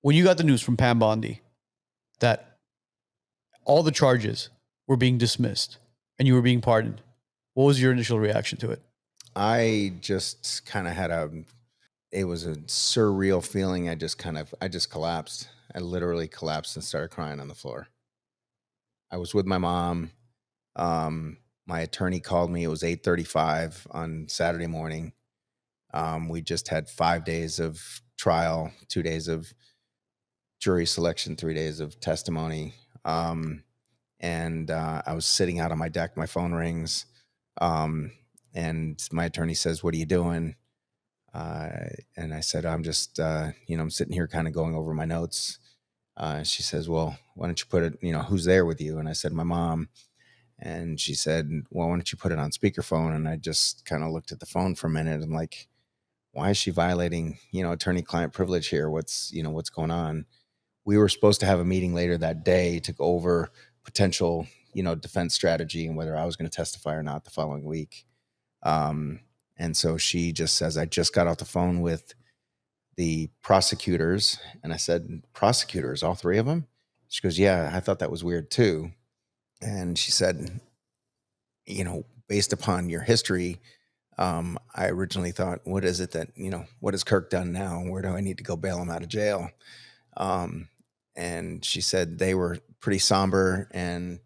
when you got the news from Pam Bondi that all the charges were being dismissed and you were being pardoned, what was your initial reaction to it? I just kind of it was a surreal feeling. I just collapsed. I literally collapsed and started crying on the floor. I was with my mom. My attorney called me. It was 8:35 on Saturday morning. We just had 5 days of trial, 2 days of jury selection, 3 days of testimony. And I was sitting out on my deck. My phone rings. And my attorney says, "What are you doing?" And I said, "I'm just, I'm sitting here kind of going over my notes." She says, "Well, why don't you put it, who's there with you?" And I said, "My mom." And she said, "Well, why don't you put it on speakerphone?" And I just kind of looked at the phone for a minute. I'm like, why is she violating, attorney-client privilege here? What's going on? We were supposed to have a meeting later that day to go over potential, defense strategy and whether I was going to testify or not the following week. And so she just says, "I just got off the phone with the prosecutors." And I said, "Prosecutors, all three of them?" She goes, "Yeah, I thought that was weird too." And she said, "Based upon your history, I originally thought, what is it that, what has Kirk done now? Where do I need to go bail him out of jail?" And she said they were pretty somber and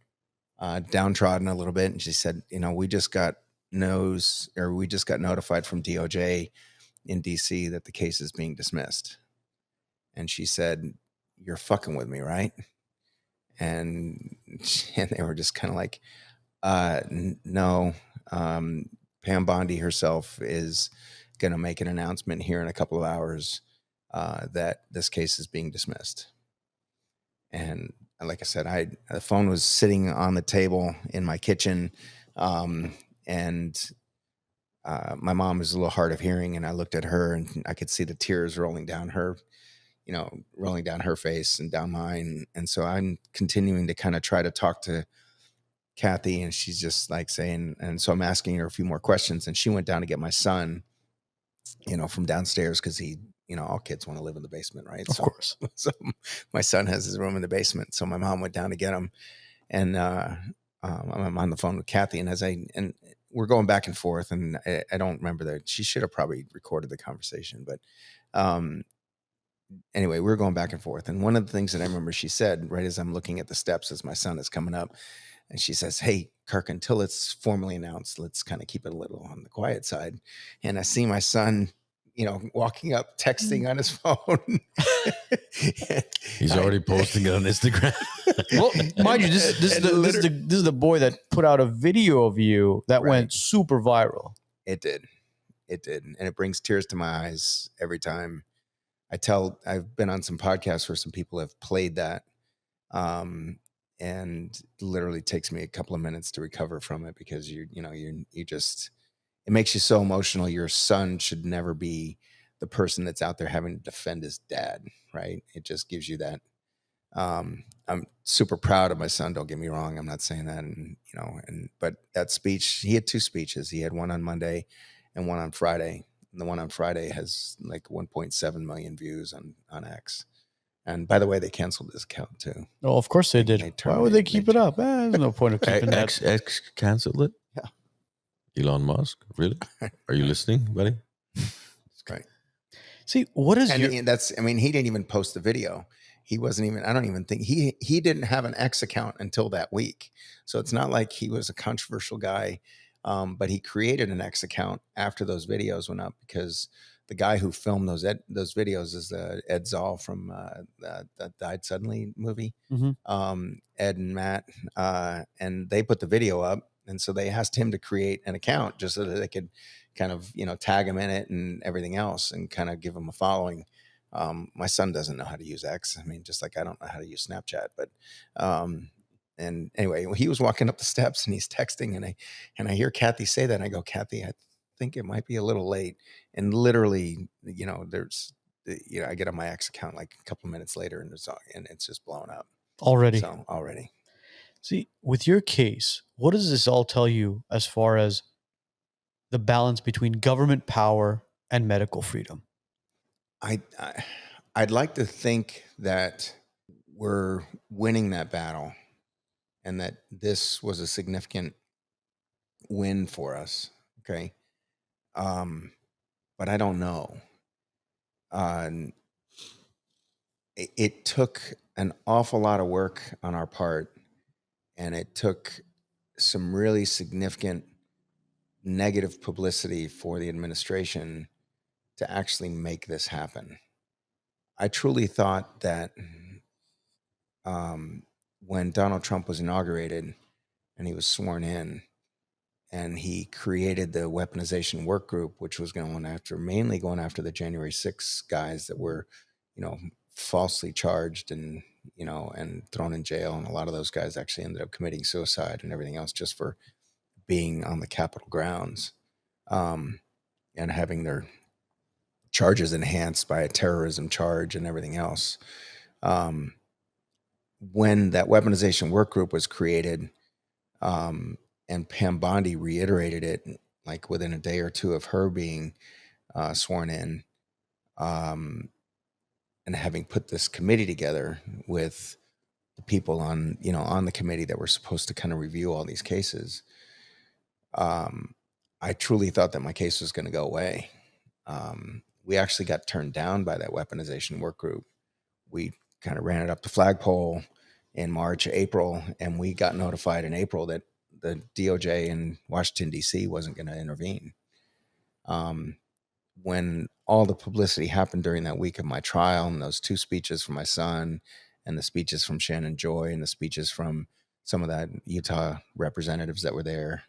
downtrodden a little bit. And she said, "We just got notified from DOJ in DC that the case is being dismissed." And she said, "You're fucking with me, right?" And they were just kind of like, no. Pam Bondi herself is going to make an announcement here in a couple of hours that this case is being dismissed. And like I said, the phone was sitting on the table in my kitchen, and my mom was a little hard of hearing, and I looked at her and I could see the tears rolling down her face and down mine. And so I'm continuing to kind of try to talk to Kathy, and she's just like saying, and so I'm asking her a few more questions, and she went down to get my son, from downstairs because he, all kids want to live in the basement, right? Of course. So my son has his room in the basement. So my mom went down to get him, and I'm on the phone with Kathy, and we're going back and forth, and I don't remember that. She should have probably recorded the conversation, but anyway, we were going back and forth. And one of the things that I remember she said, right as I'm looking at the steps as my son is coming up, and she says, "Hey, Kirk, until it's formally announced, let's kind of keep it a little on the quiet side." And I see my son, walking up, texting on his phone. He's already posting it on Instagram. Well, mind you, this is the boy that put out a video of you that went super viral. It did. And it brings tears to my eyes every time. I've been on some podcasts where some people have played that. And literally takes me a couple of minutes to recover from it because you just, it makes you so emotional. Your son should never be the person that's out there having to defend his dad, right? It just gives you that. I'm super proud of my son. Don't get me wrong. I'm not saying that, but that speech, he had two speeches. He had one on Monday and one on Friday. And the one on Friday has like 1.7 million views on X. And by the way, they canceled his account too. Oh, of course they did. Why would they keep it up? There's no point of keeping that. X canceled it? Yeah. Elon Musk? Really? Are you listening, buddy? That's great. See, what is he didn't even post the video. He wasn't even, I don't even think, he didn't have an X account until that week. So it's not like he was a controversial guy, but he created an X account after those videos went up because the guy who filmed those videos is Ed Zoll from the Died Suddenly movie. Mm-hmm. Ed and Matt, and they put the video up, and so they asked him to create an account just so that they could kind of tag him in it and everything else, and kind of give him a following. My son doesn't know how to use X. I mean, just like I don't know how to use Snapchat, but and anyway, he was walking up the steps and he's texting, and I hear Kathy say that, and I go, "Kathy, I think it might be a little late." And literally, there's, I get on my X account like a couple minutes later, and it's just blown up already. See, with your case, what does this all tell you as far as the balance between government power and medical freedom? I I'd like to think that we're winning that battle and that this was a significant win for us. Okay. But I don't know. And it took an awful lot of work on our part, and it took some really significant negative publicity for the administration to actually make this happen. I truly thought that when Donald Trump was inaugurated and he was sworn in, and he created the weaponization work group, which was mainly going after the January 6th guys that were, falsely charged and, and thrown in jail. And a lot of those guys actually ended up committing suicide and everything else just for being on the Capitol grounds, and having their charges enhanced by a terrorism charge and everything else. When that weaponization work group was created, and Pam Bondi reiterated it like within a day or two of her being sworn in, and having put this committee together with the people on the committee that were supposed to kind of review all these cases. I truly thought that my case was going to go away. We actually got turned down by that weaponization work group. We kind of ran it up the flagpole in March, April, and we got notified in April that the DOJ in Washington, D.C. wasn't going to intervene. When all the publicity happened during that week of my trial, and those 2 speeches from my son, and the speeches from Shannon Joy, and the speeches from some of that Utah representatives that were there,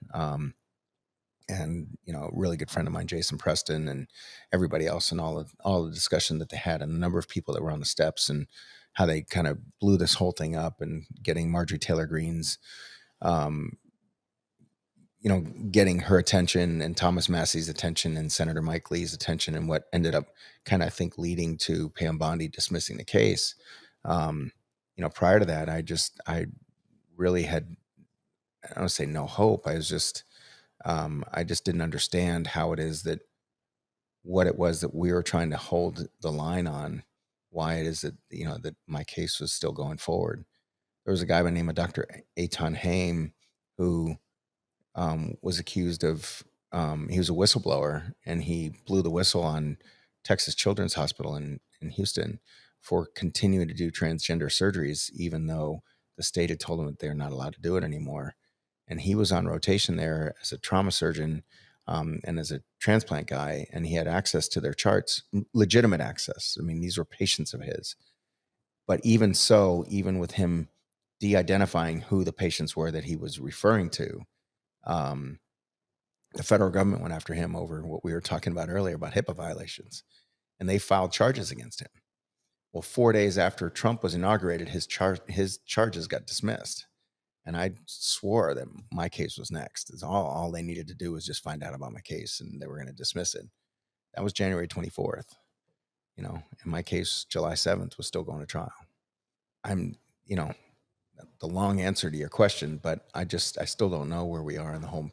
and a really good friend of mine, Jason Preston, and everybody else, and all the discussion that they had, and the number of people that were on the steps, and how they kind of blew this whole thing up, and getting Marjorie Taylor Greene's, getting her attention, and Thomas Massey's attention, and Senator Mike Lee's attention, and what ended up kind of, I think, leading to Pam Bondi dismissing the case. Prior to that, I really had, I don't want to say no hope. I just didn't understand how it is that what it was that we were trying to hold the line on, why it is that, that my case was still going forward. There was a guy by the name of Dr. Eitan Haim who was accused of, he was a whistleblower, and he blew the whistle on Texas Children's Hospital in Houston for continuing to do transgender surgeries, even though the state had told him that they're not allowed to do it anymore. And he was on rotation there as a trauma surgeon, and as a transplant guy, and he had access to their charts, legitimate access. I mean, these were patients of his. But even so, even with him de-identifying who the patients were that he was referring to, the federal government went after him over what we were talking about earlier about HIPAA violations, and they filed charges against him. Well, 4 days after Trump was inaugurated, his charges got dismissed. And I swore that my case was next. It's all they needed to do was just find out about my case, and they were going to dismiss it. That was January 24th, and my case, July 7th, was still going to trial. I'm, the long answer to your question, but I still don't know where we are in the whole.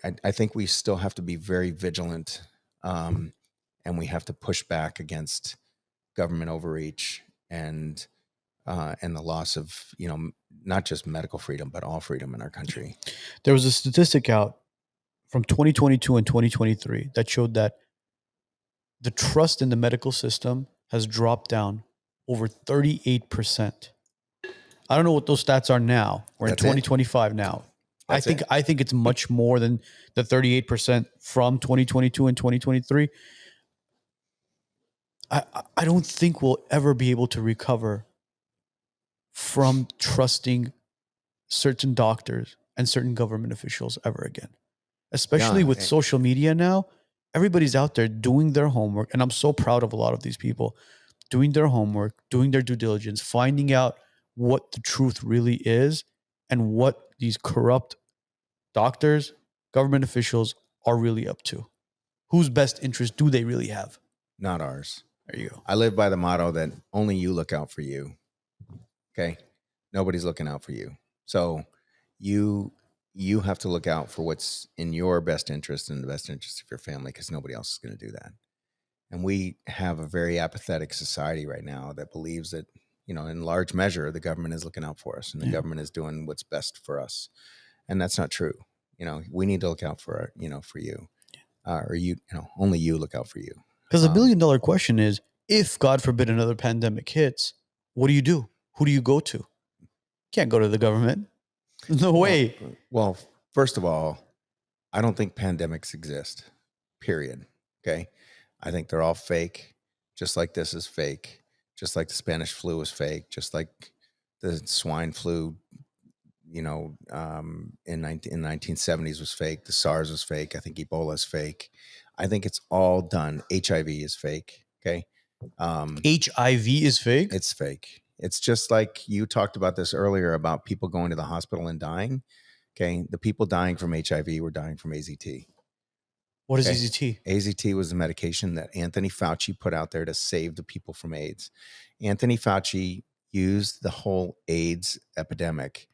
I think we still have to be very vigilant, and we have to push back against government overreach and the loss of, not just medical freedom, but all freedom in our country. There was a statistic out from 2022 and 2023 that showed that the trust in the medical system has dropped down over 38%. I don't know what those stats are now. We're in 2025 now. I think it's much more than the 38% from 2022 and 2023. I don't think we'll ever be able to recover from trusting certain doctors and certain government officials ever again. Especially with social media now, everybody's out there doing their homework. And I'm so proud of a lot of these people doing their homework, doing their due diligence, finding out what the truth really is and what these corrupt doctors, government officials are really up to. Whose best interest do they really have? Not ours. There you go. I live by the motto that only you look out for you. Okay? Nobody's looking out for you. So you have to look out for what's in your best interest and the best interest of your family, because nobody else is going to do that. And we have a very apathetic society right now that believes that, in large measure, the government is looking out for us and the government is doing what's best for us. And that's not true. We need to look out for, for you, or only you look out for you. Because the $1 billion question is, if God forbid another pandemic hits, what do you do? Who do you go to? Can't go to the government. No way. Well, first of all, I don't think pandemics exist, period. Okay. I think they're all fake, just like this is fake, just like the Spanish flu is fake, just like the swine flu, in 1970s was fake. The SARS was fake. I think Ebola is fake. I think it's all done. HIV is fake. Okay. HIV is fake? It's fake. It's just like you talked about this earlier about people going to the hospital and dying. Okay. The people dying from HIV were dying from AZT. What is AZT? AZT was the medication that Anthony Fauci put out there to save the people from AIDS. Anthony Fauci used the whole AIDS epidemic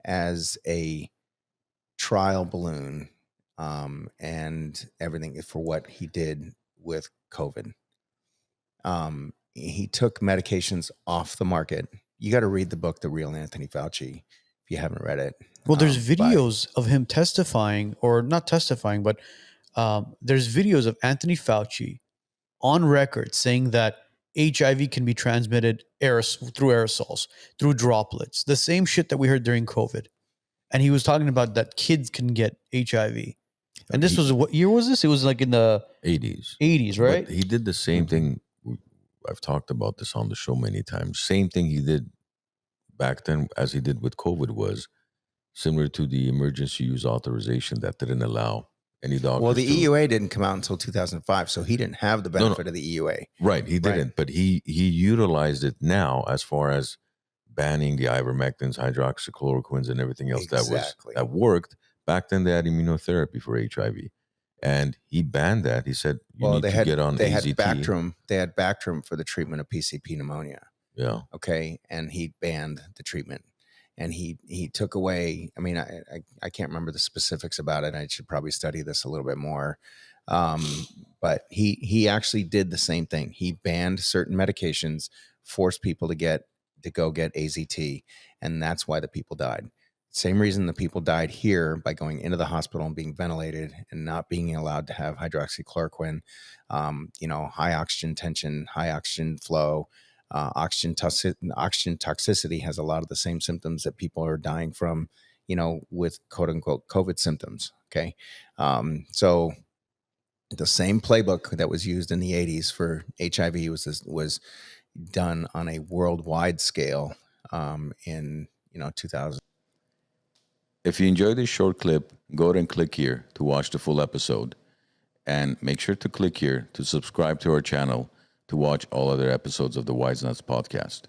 as a trial balloon and everything for what he did with COVID. He took medications off the market. You got to read the book, The Real Anthony Fauci, if you haven't read it. Well, there's videos of him testifying, or not testifying, but there's videos of Anthony Fauci on record saying that HIV can be transmitted through aerosols, through droplets, the same shit that we heard during COVID. And he was talking about that kids can get HIV. And this was, what year was this? It was like in the 80s. 80s, right? But he did the same thing. I've talked about this on the show many times. Same thing he did back then as he did with COVID was similar to the emergency use authorization that didn't allow any doctors. Well, the EUA didn't come out until 2005, so he didn't have the benefit of the EUA. Right, he didn't, but he utilized it now as far as banning the ivermectins, hydroxychloroquines, and everything else that worked. Back then, they had immunotherapy for HIV, and he banned that. He said, "You need to get on AZT." They had Bactrim for the treatment of PCP pneumonia. Yeah. Okay, and he banned the treatment. And he took away, I mean, I can't remember the specifics about it. I should probably study this a little bit more. But he actually did the same thing. He banned certain medications, forced people to go get AZT. And that's why the people died. Same reason the people died here by going into the hospital and being ventilated and not being allowed to have hydroxychloroquine, high oxygen tension, high oxygen flow. Oxygen toxicity has a lot of the same symptoms that people are dying from, with quote unquote COVID symptoms. Okay. So the same playbook that was used in the 80s for HIV was done on a worldwide scale in 2000. If you enjoyed this short clip, go ahead and click here to watch the full episode, and make sure to click here to subscribe to our channel to watch all other episodes of the WiseNuts podcast.